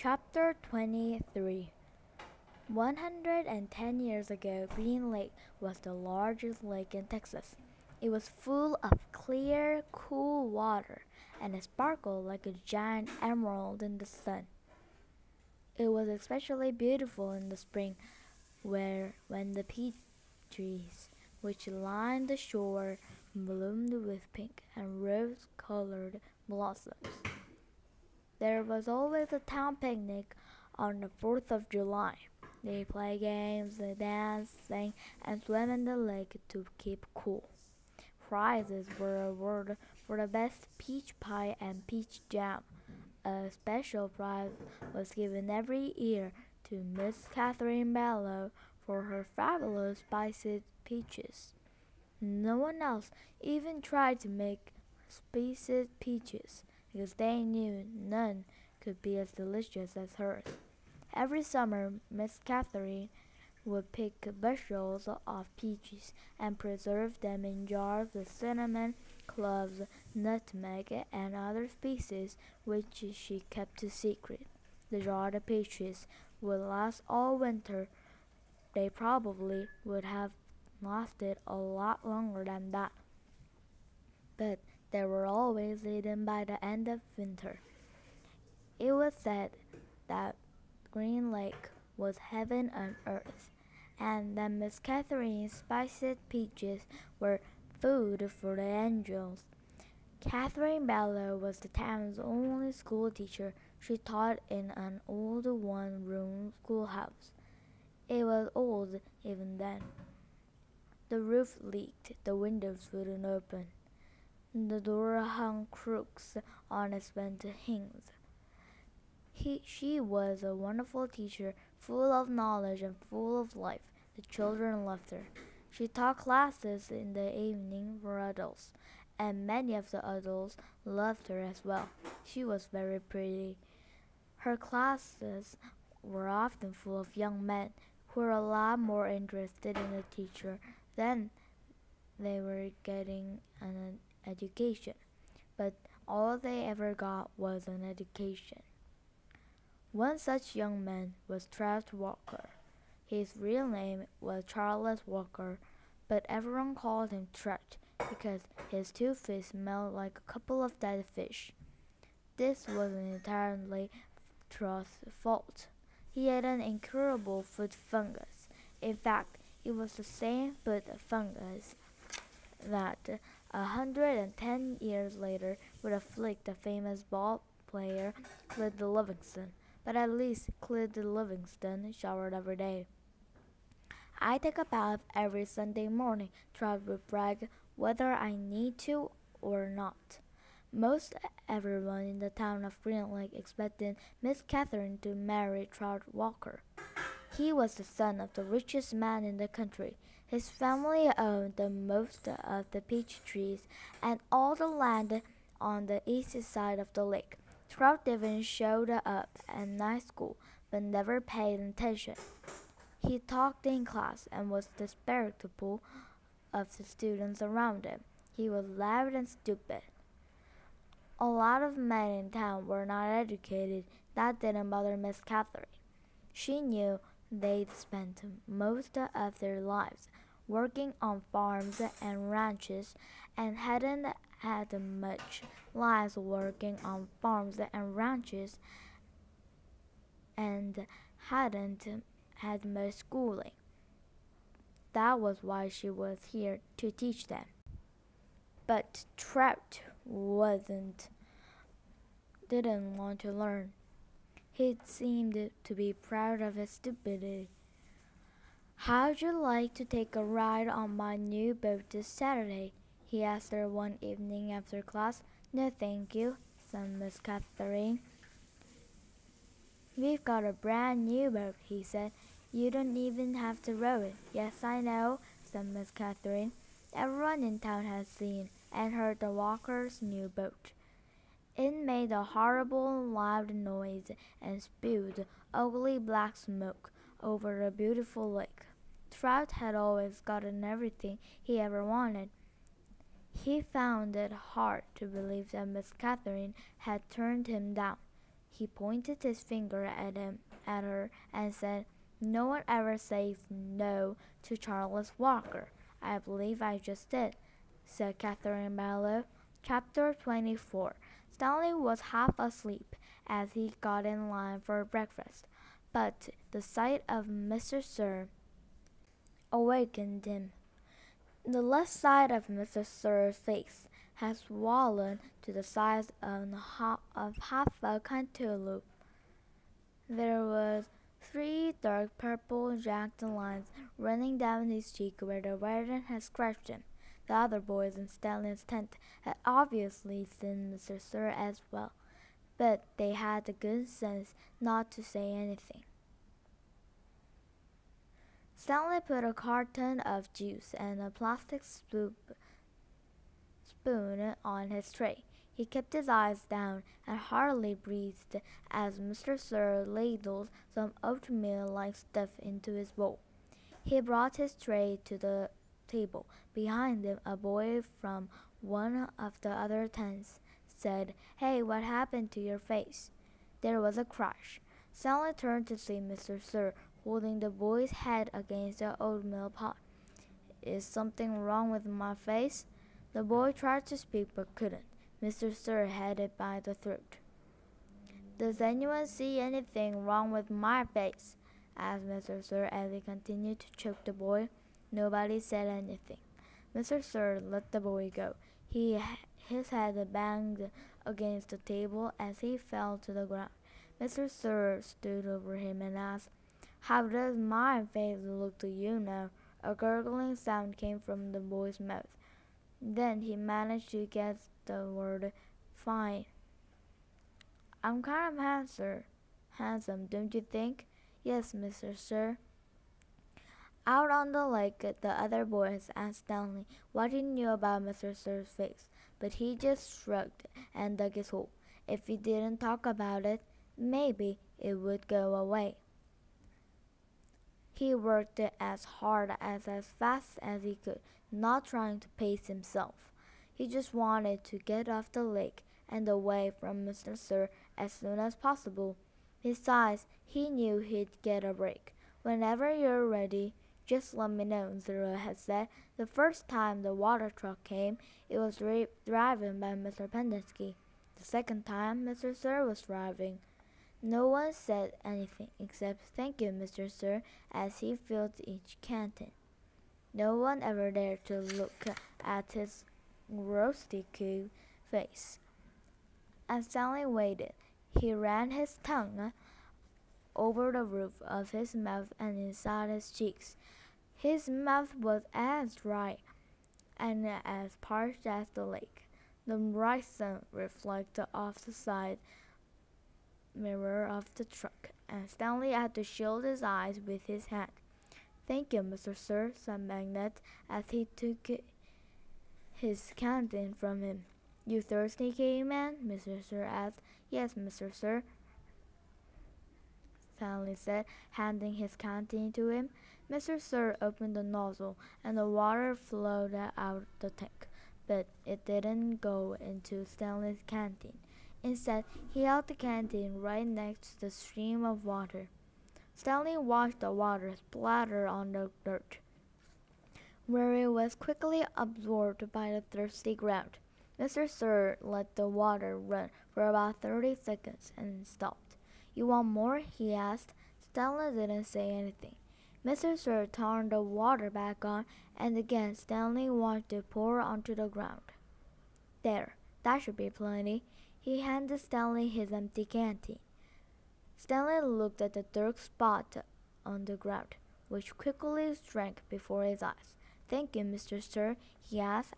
Chapter 23. 110 years ago, Green Lake was the largest lake in Texas. It was full of clear, cool water, and it sparkled like a giant emerald in the sun. It was especially beautiful in the spring, when the peach trees, which lined the shore, bloomed with pink and rose-colored blossoms. There was always a town picnic on the 4th of July. They played games, they danced, sang, and swam in the lake to keep cool. Prizes were awarded for the best peach pie and peach jam. A special prize was given every year to Miss Catherine Bellow for her fabulous spiced peaches. No one else even tried to make spiced peaches, because they knew none could be as delicious as hers. Every summer, Miss Catherine would pick bushels of peaches and preserve them in jars with cinnamon, cloves, nutmeg, and other spices which she kept a secret. The jarred peaches would last all winter. They probably would have lasted a lot longer than that, but they were always eaten by the end of winter. It was said that Green Lake was heaven on earth, and that Miss Catherine's spiced peaches were food for the angels. Catherine Bellow was the town's only school teacher. She taught in an old one-room schoolhouse. It was old even then. The roof leaked, the windows wouldn't open. The door hung crooks on its bent hinges. She was a wonderful teacher, full of knowledge and full of life. The children loved her. She taught classes in the evening for adults, and many of the adults loved her as well. She was very pretty. Her classes were often full of young men who were a lot more interested in the teacher than they were getting an education. But all they ever got was an education. One such young man was Trout Walker. His real name was Charles Walker, but everyone called him Trout because his 2 feet smelled like a couple of dead fish. This wasn't entirely Trout's fault. He had an incurable foot fungus. In fact, it was the same foot fungus that 110 years later would afflict the famous ball player Clyde Livingston. But at least Clyde Livingston showered every day. "I take a bath every Sunday morning," Trout would brag, "whether I need to or not." Most everyone in the town of Green Lake expected Miss Catherine to marry Trout Walker. He was the son of the richest man in the country. His family owned the most of the peach trees and all the land on the east side of the lake. Trout even showed up at night school, but never paid attention. He talked in class and was the spectacle of the students around him. He was loud and stupid. A lot of men in town were not educated. That didn't bother Miss Catherine. She knew they'd spent most of their lives working on farms and ranches and hadn't had much lives working on farms and ranches and hadn't had much schooling. That was why she was here to teach them. But Trout didn't want to learn. He seemed to be proud of his stupidity. "How'd you like to take a ride on my new boat this Saturday?" he asked her one evening after class. "No, thank you," said Miss Catherine. "We've got a brand new boat," he said. "You don't even have to row it." "Yes, I know," said Miss Catherine. Everyone in town had seen and heard the Walker's new boat. It made a horrible loud noise and spewed ugly black smoke over the beautiful lake. Trout had always gotten everything he ever wanted. He found it hard to believe that Miss Catherine had turned him down. He pointed his finger at her, and said, "No one ever says no to Charles Walker." "I believe I just did," said Catherine Marlowe. Chapter 24. Stanley was half asleep as he got in line for breakfast, but the sight of Mr. Sir awakened him. The left side of Mr. Sir's face had swollen to the size of half a cantaloupe. There was 3 dark purple jagged lines running down his cheek where the warden had scratched him. The other boys in Stanley's tent had obviously seen Mr. Sir as well, but they had the good sense not to say anything. Stanley put a carton of juice and a plastic spoon on his tray. He kept his eyes down and hardly breathed as Mr. Sir ladled some oatmeal-like stuff into his bowl. He brought his tray to the table. Behind him, a boy from one of the other tents said, "Hey, what happened to your face?" There was a crash. Stanley turned to see Mr. Sir holding the boy's head against the oatmeal pot. "Is something wrong with my face?" The boy tried to speak but couldn't. Mr. Sir had it by the throat. "Does anyone see anything wrong with my face?" asked Mr. Sir as he continued to choke the boy. Nobody said anything. Mr. Sir let the boy go. His head banged against the table as he fell to the ground. Mr. Sir stood over him and asked, "How does my face look to you now?" A gurgling sound came from the boy's mouth. Then he managed to get the word "fine." "I'm kind of handsome, don't you think?" "Yes, Mr. Sir." Out on the lake, the other boys asked Stanley what he knew about Mr. Sir's face, but he just shrugged and dug his hole. If he didn't talk about it, maybe it would go away. He worked as hard as fast as he could, not trying to pace himself. He just wanted to get off the lake and away from Mr. Sir as soon as possible. Besides, he knew he'd get a break. "Whenever you're ready, just let me know," Zero had said. The first time the water truck came, it was driven by Mr. Pendenski. The second time, Mr. Sir was driving. No one said anything except "Thank you, Mr. Sir," as he filled each canteen. No one ever dared to look at his rusty face. As Stanley waited, he ran his tongue over the roof of his mouth and inside his cheeks. His mouth was as dry and as parched as the lake. The bright sun reflected off the side mirror of the truck, and Stanley had to shield his eyes with his hand. "Thank you, Mr. Sir," said Magnet as he took his canteen from him. "You thirsty, caveman?" Mr. Sir asked. "Yes, Mr. Sir," Stanley said, handing his canteen to him. Mr. Sir opened the nozzle, and the water flowed out the tank, but it didn't go into Stanley's canteen. Instead, he held the canteen right next to the stream of water. Stanley watched the water splatter on the dirt, where it was quickly absorbed by the thirsty ground. Mr. Sir let the water run for about 30 seconds and stopped. "You want more?" he asked. Stanley didn't say anything. Mr. Sir turned the water back on, and again Stanley watched it pour onto the ground. "There, that should be plenty." He handed Stanley his empty canteen. Stanley looked at the dark spot on the ground, which quickly shrank before his eyes. "Thank you, Mr. Sir," he asked.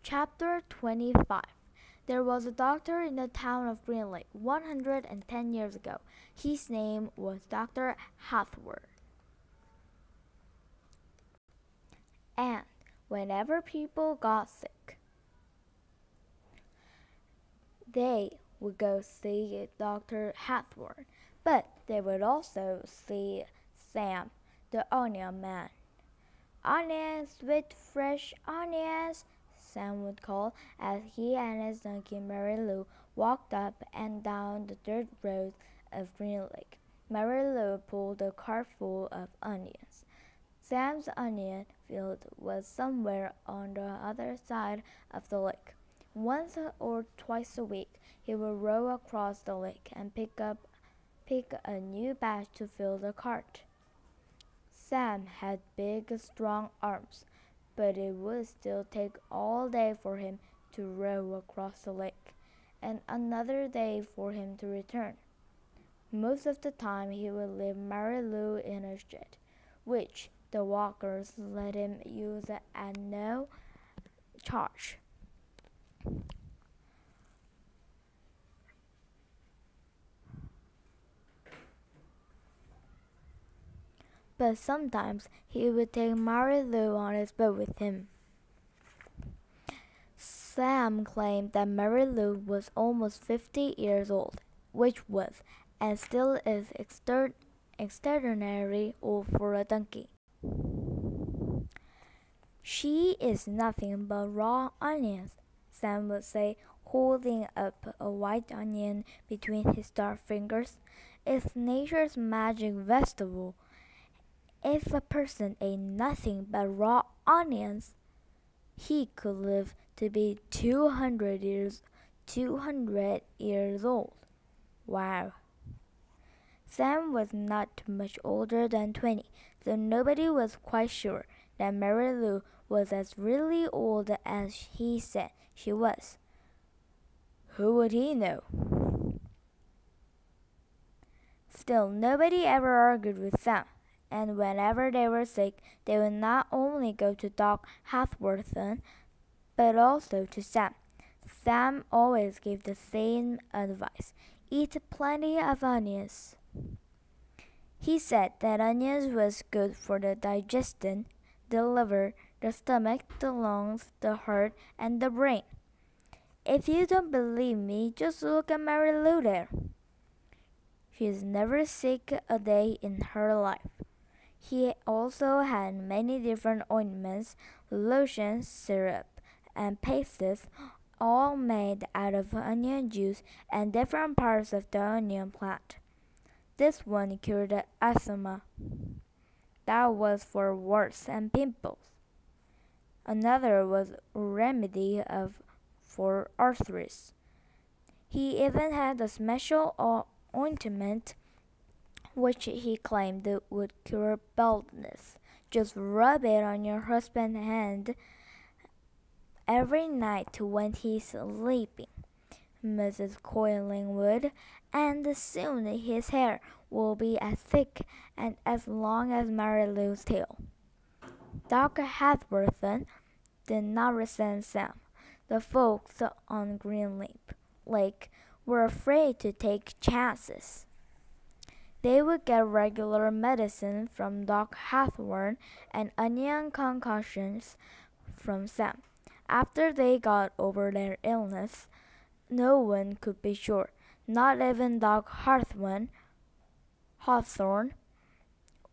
Chapter 25. There was a doctor in the town of Green Lake 110 years ago. His name was Dr. Hathaway. And whenever people got sick, they would go see Dr. Hathaway, but they would also see Sam, the onion man. "Onions, sweet fresh onions," Sam would call as he and his donkey Mary Lou walked up and down the dirt road of Green Lake. Mary Lou pulled a cart full of onions. Sam's onion field was somewhere on the other side of the lake. Once or twice a week, he would row across the lake and pick a new batch to fill the cart. Sam had big, strong arms, but it would still take all day for him to row across the lake, and another day for him to return. Most of the time he would leave Mary Lou in a shed, which the walkers let him use at no charge. But sometimes he would take Mary Lou on his boat with him. Sam claimed that Mary Lou was almost 50 years old, which was, and still is, extraordinary old for a donkey. She is nothing but raw onions, Sam would say, holding up a white onion between his dark fingers. It's nature's magic vegetable. If a person ate nothing but raw onions, he could live to be 200 years old. Wow. Sam was not much older than 20, so nobody was quite sure that Mary Lou was as really old as he said she was. Who would he know? Still, nobody ever argued with Sam, and whenever they were sick, they would not only go to Doc Hathworthen, but also to Sam. Sam always gave the same advice: eat plenty of onions. He said that onions was good for the digestion, the liver, the stomach, the lungs, the heart, and the brain. If you don't believe me, just look at Mary Lou there. She is never sick a day in her life. He also had many different ointments, lotions, syrup, and pastes, all made out of onion juice and different parts of the onion plant. This one cured asthma. That was for warts and pimples. Another was a remedy for arthritis. He even had a special ointment which he claimed would cure baldness. Just rub it on your husband's hand every night when he's sleeping, Mrs. Collingwood, and soon his hair will be as thick and as long as Mary Lou's tail. Dr. Hathworthen did not resent Sam. The folks on Green Lake were afraid to take chances. They would get regular medicine from Doc Hathorn and onion concoctions from Sam. After they got over their illness, no one could be sure, not even Doc Hawthorne,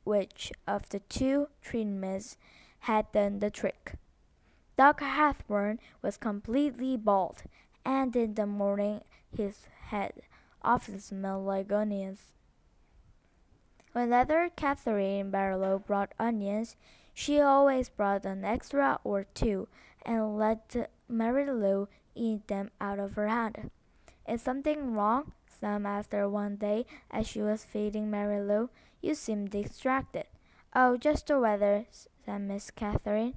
which of the two treatments had done the trick. Doc Hathorn was completely bald, and in the morning his head often smelled like onions. Whenever Catherine Barlow brought onions, she always brought an extra or two and let Mary Lou eat them out of her hand. Is something wrong? Sam asked her one day as she was feeding Mary Lou. You seem distracted. Oh, just the weather, said Miss Catherine.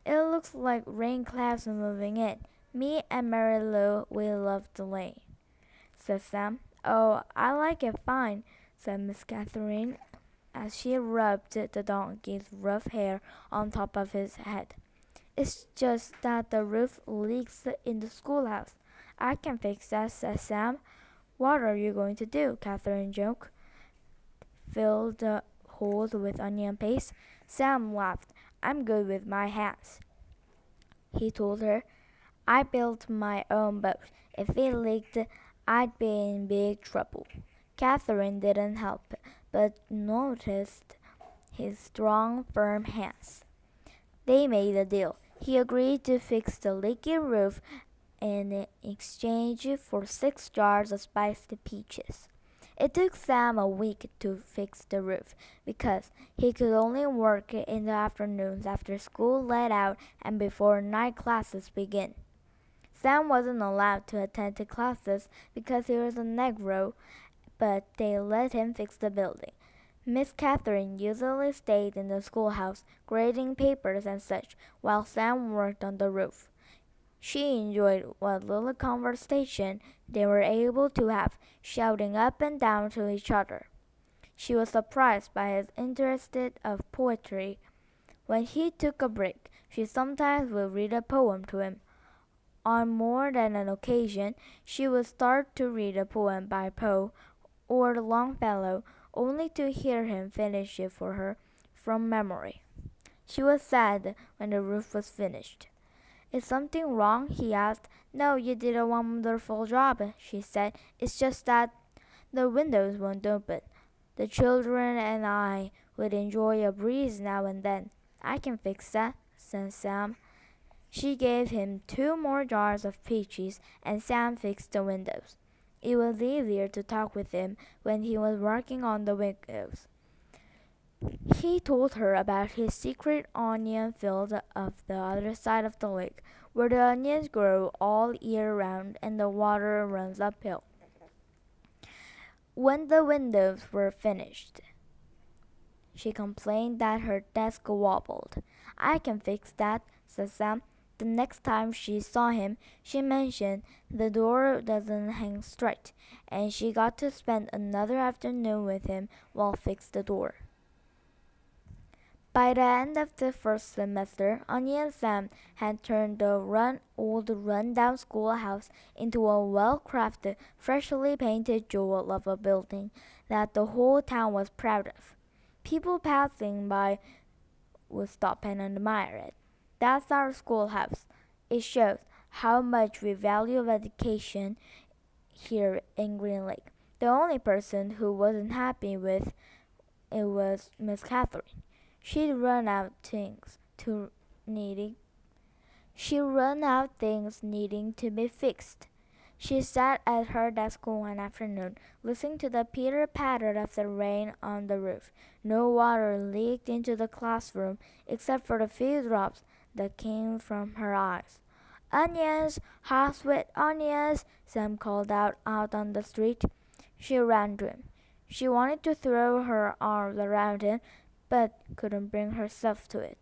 It looks like rain clouds are moving in. Me and Mary Lou, we love the rain, said Sam. Oh, I like it fine, said Miss Catherine, as she rubbed the donkey's rough hair on top of his head. It's just that the roof leaks in the schoolhouse. I can fix that, said Sam. What are you going to do? Catherine joked. Fill the holes with onion paste. Sam laughed. I'm good with my hands, he told her. I built my own boat. If it leaked, I'd be in big trouble. Catherine didn't help, but noticed his strong, firm hands. They made a deal. He agreed to fix the leaky roof in exchange for 6 jars of spiced peaches. It took Sam a week to fix the roof because he could only work in the afternoons after school let out and before night classes begin. Sam wasn't allowed to attend the classes because he was a Negro, but they let him fix the building. Miss Catherine usually stayed in the schoolhouse, grading papers and such, while Sam worked on the roof. She enjoyed what little conversation they were able to have, shouting up and down to each other. She was surprised by his interest of poetry. When he took a break, she sometimes would read a poem to him. On more than an occasion, she would start to read a poem by Poe or Longfellow, only to hear him finish it for her from memory. She was sad when the roof was finished. Is something wrong? He asked. No, you did a wonderful job, she said. It's just that the windows won't open. The children and I would enjoy a breeze now and then. I can fix that, said Sam. She gave him 2 more jars of peaches, and Sam fixed the windows. It was easier to talk with him when he was working on the windows. He told her about his secret onion field of the other side of the lake, where the onions grow all year round and the water runs uphill. When the windows were finished, she complained that her desk wobbled. I can fix that, said Sam. The next time she saw him, she mentioned the door doesn't hang straight, and she got to spend another afternoon with him while fixed the door. By the end of the first semester, Anya and Sam had turned the old run-down schoolhouse into a well-crafted, freshly painted jewel of a building that the whole town was proud of. People passing by would stop and admire it. That's our schoolhouse. It shows how much we value education here in Green Lake. The only person who wasn't happy with it was Miss Catherine. She'd run out things needing to be fixed. She sat at her desk one afternoon, listening to the pitter-patter of the rain on the roof. No water leaked into the classroom except for the few drops that came from her eyes. Onions! Hot sweet onions! Sam called out on the street. She ran to him. She wanted to throw her arms around him, but couldn't bring herself to it.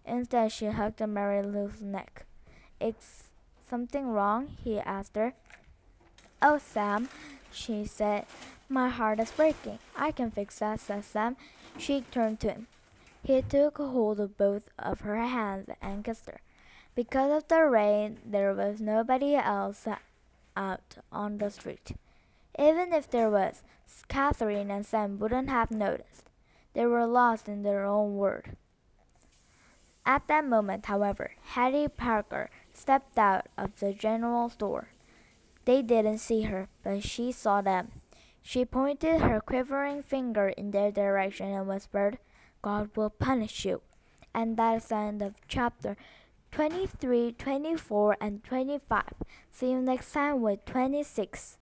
Instead, she hugged Mary Lou's neck. Is something wrong? He asked her. Oh, Sam, she said, my heart is breaking. I can fix that, said Sam. She turned to him. He took hold of both of her hands and kissed her. Because of the rain, there was nobody else out on the street. Even if there was, Catherine and Sam wouldn't have noticed. They were lost in their own world. At that moment, however, Hattie Parker stepped out of the general store. They didn't see her, but she saw them. She pointed her quivering finger in their direction and whispered, God will punish you. And that is the end of chapter 23, 24, and 25. See you next time with 26.